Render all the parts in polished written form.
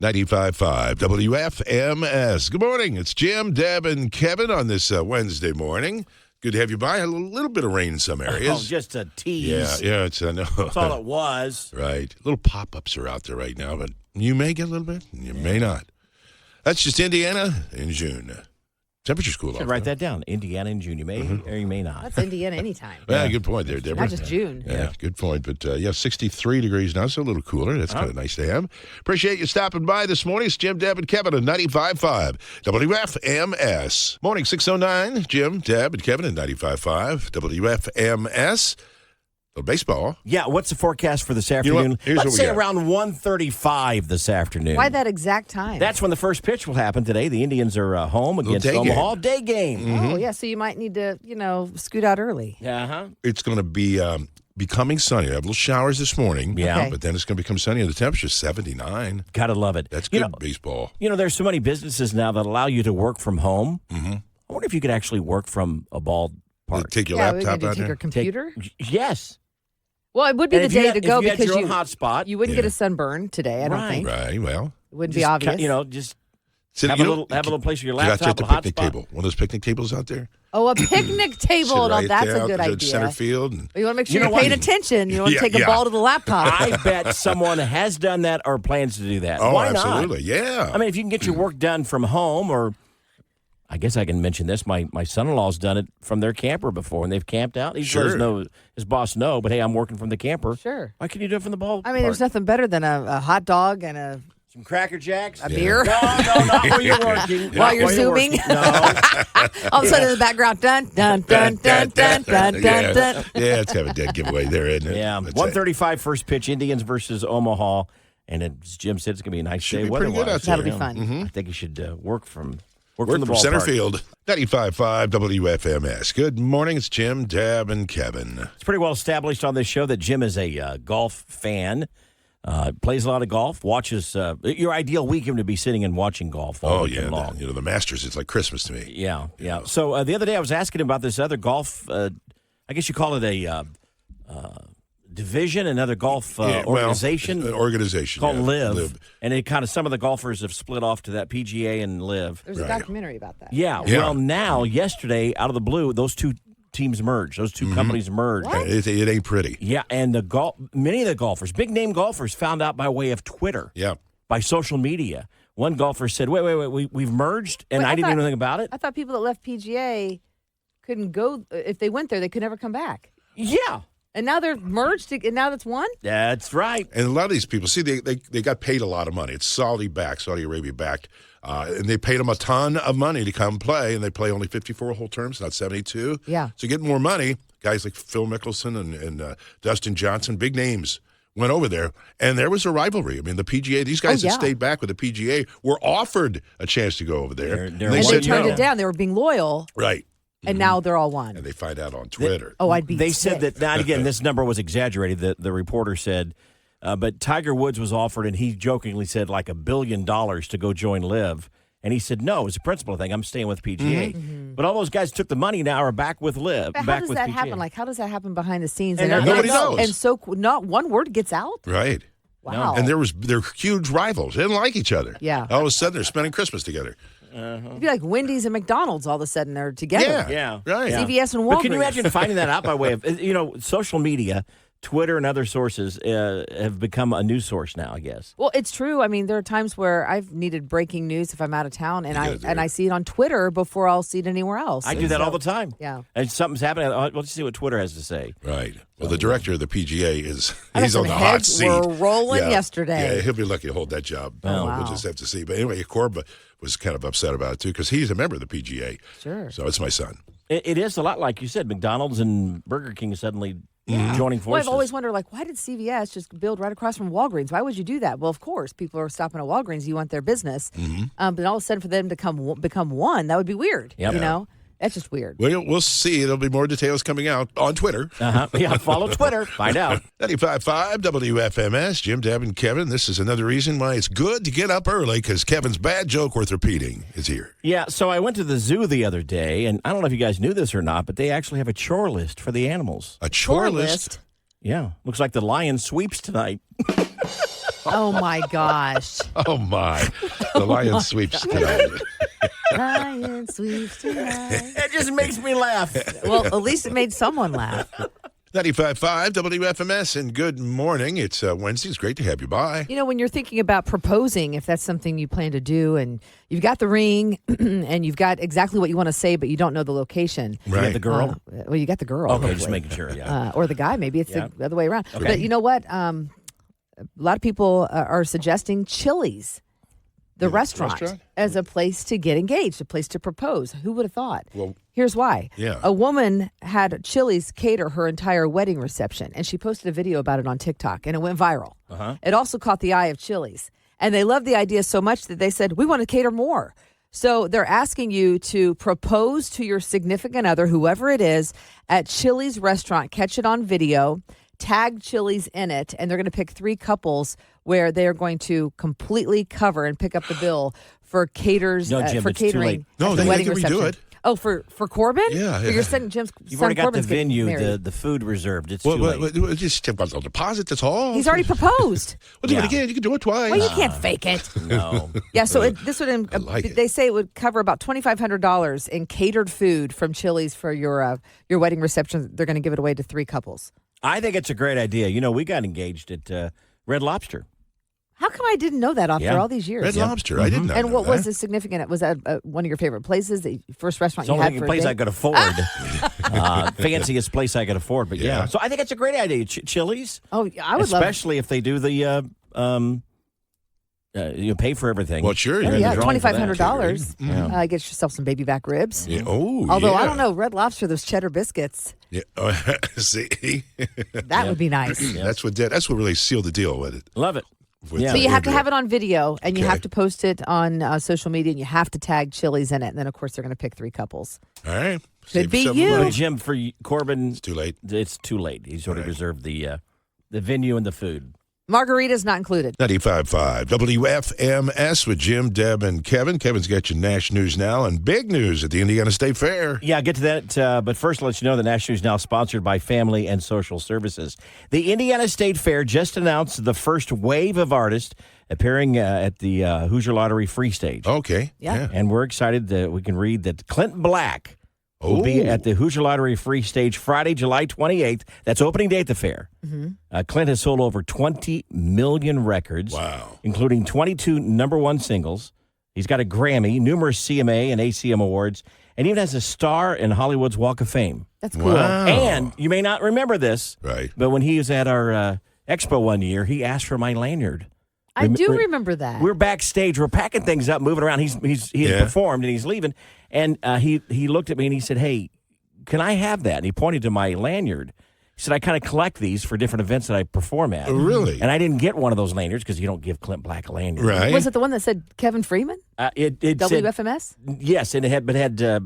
95.5 WFMS. Good morning. It's Jim, Deb, and Kevin on this Wednesday morning. Good to have you by. A little bit of rain in some areas. Oh, just a tease. Yeah, I know. That's all it was. Right. Little pop-ups are out there right now, but you may get a little bit, and you may not. That's just Indiana in June. Temperature's cool. Should write that down. Indiana in June. You may or you may not. That's Indiana anytime. Yeah, good point there, Deborah. Not just June. Yeah, good point. But, 63 degrees now, so a little cooler. That's kind of nice to have. Appreciate you stopping by this morning. It's Jim, Deb, and Kevin at 95.5 WFMS. Morning, 6:09. Jim, Deb, and Kevin at 95.5 WFMS. Little baseball. Yeah, what's the forecast for this afternoon? Let's say around 1:35 this afternoon. Why that exact time? That's when the first pitch will happen today. The Indians are home against Omaha. Day game. Mm-hmm. Oh, yeah, so you might need to, scoot out early. Uh-huh. It's going to be becoming sunny. I have little showers this morning. Yeah. Okay. But then it's going to become sunny, and the temperature's 79. Gotta love it. That's good baseball. There's so many businesses now that allow you to work from home. Mm-hmm. I wonder if you could actually work from a ballpark. Take your laptop out take your there? computer? Yes. Well, it would be the day to go if you because had your own hotspot. You wouldn't get a sunburn today, I don't think. Right, well. It wouldn't be obvious. Just So, have a little place for your laptop, a a picnic hotspot. table. One of those picnic tables out there. Oh, a picnic table. Sit right That's there a good out idea. Center field. But you want to make sure You know you're paying what? attention. You want to take a ball to the laptop. I bet someone has done that or plans to do that. Oh, Why absolutely. not? Yeah. I mean, if you can get your work done from home, or I guess I can mention this. My son-in-law's done it from their camper before, and they've camped out. He let his boss know, but hey, I'm working from the camper. Sure. Why can you do it from the ball? I mean, there's nothing better than a hot dog and some Cracker Jacks, a beer. No, not where you're working. While you're zooming. No. All of a sudden in the background, dun, dun, dun, dun, dun, dun, dun, dun. Yeah, it's kind of a dead giveaway there, isn't it? Yeah, 1:35 first pitch, Indians versus Omaha. And as Jim said, it's going to be a nice day pretty good out there. That'll be fun. Mm-hmm. I think you should work from Work the from center ballpark. field. 95.5 WFMS. Good morning. It's Jim, Deb, and Kevin. It's pretty well established on this show that Jim is a golf fan. Plays a lot of golf. Watches your ideal weekend to be sitting and watching golf all weekend long. The Masters. It's like Christmas to me. Yeah. So the other day I was asking him about this other golf. I guess you call it a division, another golf organization. Organization called Live. And it kind of some of the golfers have split off to that PGA and Live. There's a documentary about that. Yeah. Well, now yesterday, out of the blue, those two teams merged. Those two companies merged. It ain't pretty. Yeah, and many of the golfers, big name golfers, found out by way of Twitter. Yeah. By social media. One golfer said, "Wait, we've merged, and I didn't know anything about it." I thought people that left PGA couldn't go if they went there; they could never come back. Yeah. And now they're merged, and now that's one? That's right. And a lot of these people, see, they got paid a lot of money. It's Saudi Arabia backed. And they paid them a ton of money to come play, and they play only 54-hole terms, not 72. Yeah. So getting more money, guys like Phil Mickelson and Dustin Johnson, big names, went over there, and there was a rivalry. I mean, the PGA, these guys that stayed back with the PGA were offered a chance to go over there. And they turned it down. They were being loyal. Right. And now they're all one. And they find out on Twitter. They said that, now again, this number was exaggerated. The reporter said, but Tiger Woods was offered, and he jokingly said like $1 billion to go join Live. And he said, no, it's a principal thing. I'm staying with PGA. Mm-hmm. But all those guys took the money now are back with Live. But how does that happen? Like, how does that happen behind the scenes? And nobody knows. And so not one word gets out? Right. Wow. And they're huge rivals. They didn't like each other. Yeah. All of a sudden, they're spending Christmas together. It'd be like Wendy's and McDonald's all of a sudden they're together. Yeah. Right. CVS and Walgreens. But can you imagine finding that out by way of, social media, Twitter and other sources have become a news source now, I guess. Well, it's true. I mean, there are times where I've needed breaking news if I'm out of town, and I see it on Twitter before I'll see it anywhere else. I do that all the time. Yeah. And something's happening. Let's see what Twitter has to say. Right. Well, the director of the PGA he's some on the hot heads seat. were rolling yesterday. Yeah, he'll be lucky to hold that job. Wow. We'll just have to see. But anyway, Corb was kind of upset about it, too, because he's a member of the PGA. Sure. So it's my son. It is a lot like you said, McDonald's and Burger King suddenly joining forces. Well, I've always wondered, why did CVS just build right across from Walgreens? Why would you do that? Well, of course, people are stopping at Walgreens. You want their business. But all of a sudden for them to become one, that would be weird. Yep. You know? That's just weird. We'll see. There'll be more details coming out on Twitter. Yeah, follow Twitter. Find out. 95.5 WFMS, Jim, Deb, and Kevin. This is another reason why it's good to get up early, because Kevin's bad joke worth repeating is here. Yeah, so I went to the zoo the other day, and I don't know if you guys knew this or not, but they actually have a chore list for the animals. A chore list? Yeah. Looks like the Lions sweeps tonight. Oh, my gosh. Oh, my. The Lion sweeps tonight. Lion sweeps tonight. It just makes me laugh. Well, at least it made someone laugh. 95.5 WFMS, and good morning. It's Wednesday. It's great to have you by. You know, when you're thinking about proposing, if that's something you plan to do, and you've got the ring, and you've got exactly what you want to say, but you don't know the location. You got the girl? Well, you got the girl. Okay, hopefully. just making sure, yeah. Or the guy. Maybe it's Yeah. the other way around. Okay. But you know what? A lot of people are suggesting Chili's, the restaurant, as a place to get engaged, a place to propose. Who would have thought? Well, here's why. Yeah. A woman had Chili's cater her entire wedding reception, and she posted a video about it on TikTok, and it went viral. It also caught the eye of Chili's, and they loved the idea so much that they said, we want to cater more. So they're asking you to propose to your significant other, whoever it is, at Chili's restaurant. Catch it on video, tag Chili's in it, and they're going to pick 3 couples where they're going to completely cover and pick up the bill for caters, No, Jim, for it's too catering. late. No, at the they wedding can redo reception. it. Oh, for Corbin? Yeah, For yeah. your son, Jim's You've son already got the Corbin's getting venue, married. the food reserved. It's well, too late. well, just take a deposit, that's all. He's already proposed. Well, do Yeah. it again. You can do it twice. Well, you can't fake it. No. Yeah, so this would I like it. they say it would cover about $2,500 in catered food from Chili's for your wedding reception. They're going to give it away to 3 couples. I think it's a great idea. You know, we got engaged at Red Lobster. How come I didn't know that after Yeah. all these years? Red Lobster. I did not And know what was that. the significant? Was that one of your favorite places? The first restaurant It's the you had only for place a I date? could afford. Fanciest place I could afford. But yeah. Yeah. So I think it's a great idea. Chili's. Oh, I would love. Especially if they do the, you pay for everything. Well, sure. Oh, you're in yeah, the drawing for that. $2,500. Yeah. Get yourself some baby back ribs. Yeah. Oh, Although I yeah. don't know, Red Lobster, those cheddar biscuits, Yeah. Oh, see, that would be nice. that's what really sealed the deal with it. Love it. With, Yeah. So you have to Andrea. have it on video, and you Okay. have to post it on social media, and you have to tag Chili's in it. And then, of course, they're going to pick 3 couples. All right. Could Save be yourself a you. little- Well, Jim, for Corbin, It's too late. it's too late. He's already Right. reserved the venue and the food. Margarita's not included. 95.5 WFMS with Jim, Deb, and Kevin. Kevin's got your Nash News Now and big news at the Indiana State Fair. Yeah, I'll get to that. But first, let you know the National News is now sponsored by Family and Social Services. The Indiana State Fair just announced the first wave of artists appearing at the Hoosier Lottery Free Stage. Okay. Yeah. And we're excited that we can read that Clint Black will be Oh. at the Hoosier Lottery Free Stage Friday, July 28th. That's opening day at the fair. Clint has sold over 20 million records, Wow. including 22 number 1 singles. He's got a Grammy, numerous CMA and ACM awards, and even has a star in Hollywood's Walk of Fame. That's cool. Wow. And you may not remember this, Right. but when he was at our expo one year, he asked for my lanyard. I do Rem- remember that. We're backstage. We're packing things up, moving around. He had Yeah. performed and he's leaving, and he looked at me and he said, "Hey, can I have that?" And he pointed to my lanyard. He said, "I kind of collect these for different events that I perform at." Oh, really? And I didn't get one of those lanyards because you don't give Clint Black a lanyard. Right. Was it the one that said Kevin Freeman? It said WFMS? yes, and it had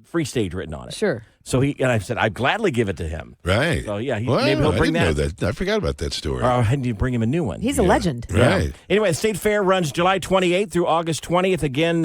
Free Stage written on it. Sure. So I said, "I'd gladly give it to him." Right. So yeah, Well, maybe he'll I bring didn't that. know that. I forgot about that story. Or I need to bring him a new one. He's a legend. Right. Anyway, the State Fair runs July 28th through August 20th. Again,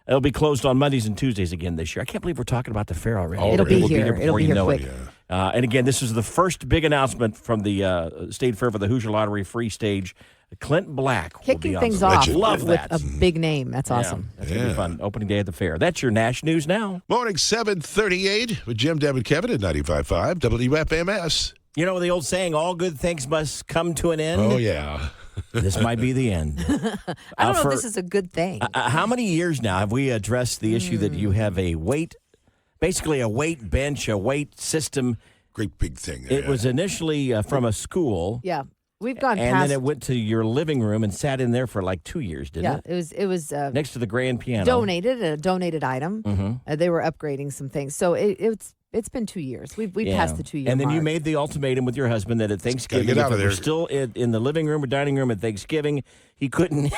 it'll be closed on Mondays and Tuesdays again this year. I can't believe we're talking about the fair already. It'll be We'll here. before It'll be you here know quick. it. And again, this is the first big announcement from the State Fair for the Hoosier Lottery Free Stage. Clint Black will Kicking be on things the- off Love with that. a big name. That's awesome. Yeah, that's going to be fun. Opening day at the fair. That's your Nash News Now. Morning 7:38 with Jim, Deb, and Kevin at 95.5 WFMS. You know the old saying, all good things must come to an end? Oh, yeah. This might be the end. I don't know for- if this is a good thing. How many years now have we addressed the issue that you have a weight, basically a weight bench, a weight system? Great big thing. There. It was initially from a school, yeah. We've gone and past. then it went to your living room and sat in there for like 2 years, didn't yeah, it? it was Next to the grand piano. donated, a donated item. Mhm. They were upgrading some things. So it's been 2 years. We've Yeah. passed the 2 year And then you mark. made the ultimatum with your husband that at Thanksgiving, get out if of it were there. still in the living room or dining room at Thanksgiving, he couldn't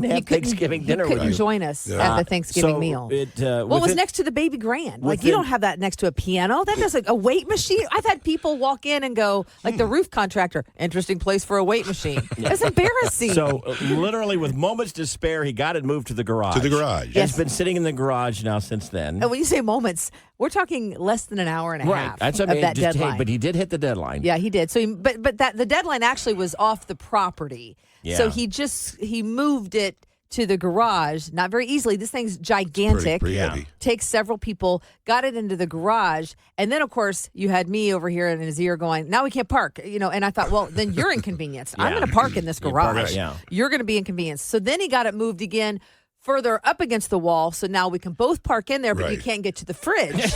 have Thanksgiving dinner He with couldn't you. join us at the Thanksgiving meal. It was next to the baby grand. Like, you don't have that next to a piano. That does a weight machine. I've had people walk in and go, like the roof contractor, interesting place for a weight machine. That's embarrassing. So literally with moments to spare, he got it moved to the garage. Yes. It's been sitting in the garage now since then. And when you say moments, we're talking less than an hour and a half That's what I mean. of that deadline. But he did hit the deadline. Yeah, he did. So, but the deadline actually was off the property. Yeah. So he moved it to the garage, not very easily. This thing's gigantic. Pretty heavy. Takes several people, got it into the garage. And then, of course, you had me over here in his ear going, now we can't park. And I thought, well, then you're inconvenienced. I'm going to park in this garage. You're going to be inconvenienced. So then he got it moved again further up against the wall, so now we can both park in there, but you can't get to the fridge.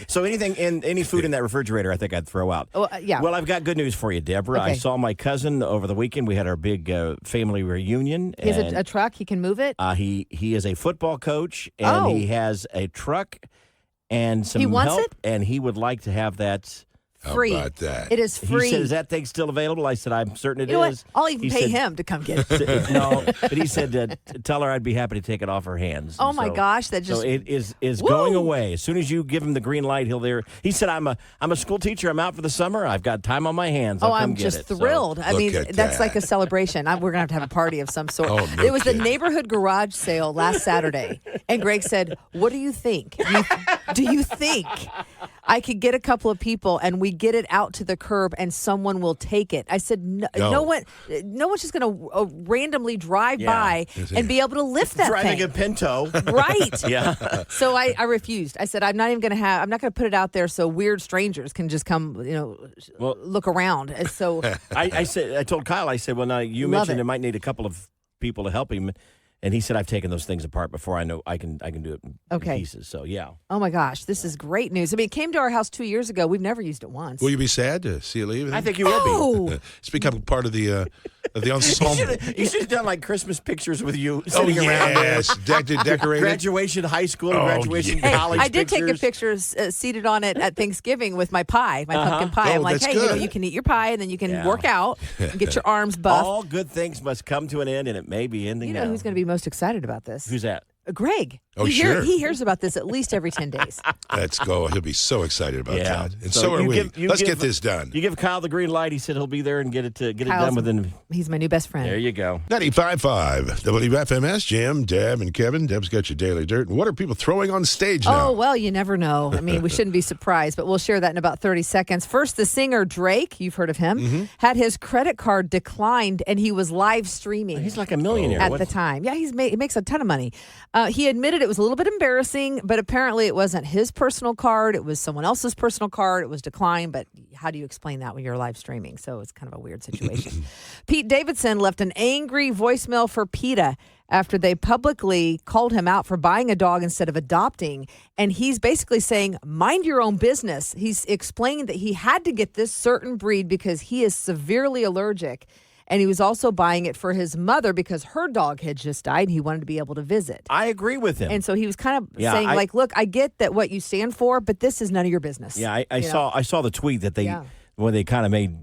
So any food in that refrigerator, I think I'd throw out. Yeah. Well, I've got good news for you, Deborah. Okay. I saw my cousin over the weekend. We had our big family reunion. He has a truck. He can move it. He is a football coach, and he has a truck and some He wants help, it? and he would like to have that. Free. How about that? It is free. He said, is that thing still available? I said, I'm certain it You know is. what? I'll even He pay said- him to come get it. No, but he said, tell her I'd be happy to take it off her hands. Oh, And my gosh. That just. So it is Woo! going away. As soon as you give him the green light, he'll there. He said, I'm a school teacher. I'm out for the summer. I've got time on my hands. I'll come I'm get just it. So- thrilled. I Look mean, at that's that. like a celebration. We're going to have a party of some sort. Oh, no it was the kidding. neighborhood garage sale last Saturday. And Greg said, what do you think? Do you think I could get a couple of people and we get it out to the curb and someone will take it? I said, no one's just going to randomly drive by and be able to lift that Driving thing. a Pinto. Right. Yeah. So I refused. I said, I'm not going to put it out there so weird strangers can just come, look around. And so I told Kyle, I said, well, now you Love mentioned it. it might need a couple of people to help him. And he said, I've taken those things apart before. I know I can do it in pieces. So, yeah. oh my gosh, this is great news. I mean, it came to our house 2 years ago. We've never used it once. Will you be sad to see it leave? I think you will be. Oh, It's become part of the ensemble. You should have done like Christmas pictures with you sitting around there. yes, decorated. Graduation high school and Oh, graduation hey, college I did take a pictures. picture seated on it at Thanksgiving with my pie, my pumpkin pie. Oh, I'm like, that's hey, good. you can eat your pie and then you can Yeah. work out and get your arms buff. All good things must come to an end, and it may be ending You now. know who's going to be most excited about this? Who's that? Greg. Oh, he sure. He hears about this at least every 10 days. Let's go. He'll be so excited about Yeah. that. And So so are you we. give- you Let's give- get this done. You give Kyle the green light. He said he'll be there and get it done Kyle's- within. He's my new best friend. There you go. 95.5 WFMS, Jim, Deb, and Kevin. Deb's got your daily dirt. And what are people throwing on stage now? Oh, well, you never know. I mean, we shouldn't be surprised, but we'll share that in about 30 seconds. First, the singer Drake, you've heard of him, had his credit card declined and he was live streaming. He's like a millionaire. At What- the time. Yeah, he makes a ton of money. He admitted it was a little bit embarrassing, but apparently it wasn't his personal card. It was someone else's personal card. It was declined, but how do you explain that when you're live streaming? So it's kind of a weird situation. Pete Davidson left an angry voicemail for PETA after they publicly called him out for buying a dog instead of adopting. And he's basically saying, mind your own business. He's explaining that he had to get this certain breed because he is severely allergic. And he was also buying it for his mother because her dog had just died and he wanted to be able to visit. I agree with him. And so he was kind of Yeah, saying, I- like, look, I get that what you stand for, but this is none of your business. Yeah, I You know? saw the tweet that Yeah. when they kind of made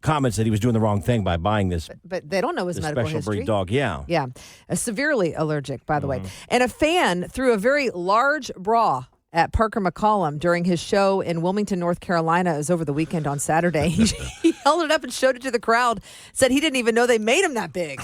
comments that he was doing the wrong thing by buying this, But they don't know his this medical special history. breed dog. Yeah. Yeah, severely allergic, by the way. And a fan threw a very large bra at Parker McCollum during his show in Wilmington, North Carolina. It was over the weekend on Saturday. He held it up and showed it to the crowd, said he didn't even know they made him that big.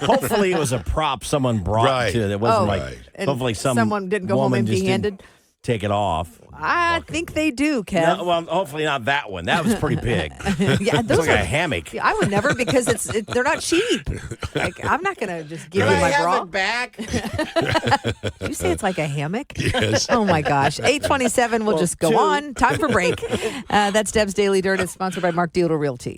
Hopefully it was a prop someone brought Right. to. That wasn't Oh, like. right. And Hopefully someone didn't go home woman just empty-handed. didn't take it off. I think they do, Kev. No, well, hopefully not that one. That was pretty big. Yeah, It's those like are, a hammock. I would never because they're not cheap. Like, I'm not going to just give you my bra. back? Did you say it's like a hammock? Yes. Oh my gosh. 8:27. We'll just go two. on. Time for break. That's Deb's Daily Dirt. It's sponsored by Mark Dealer Realty.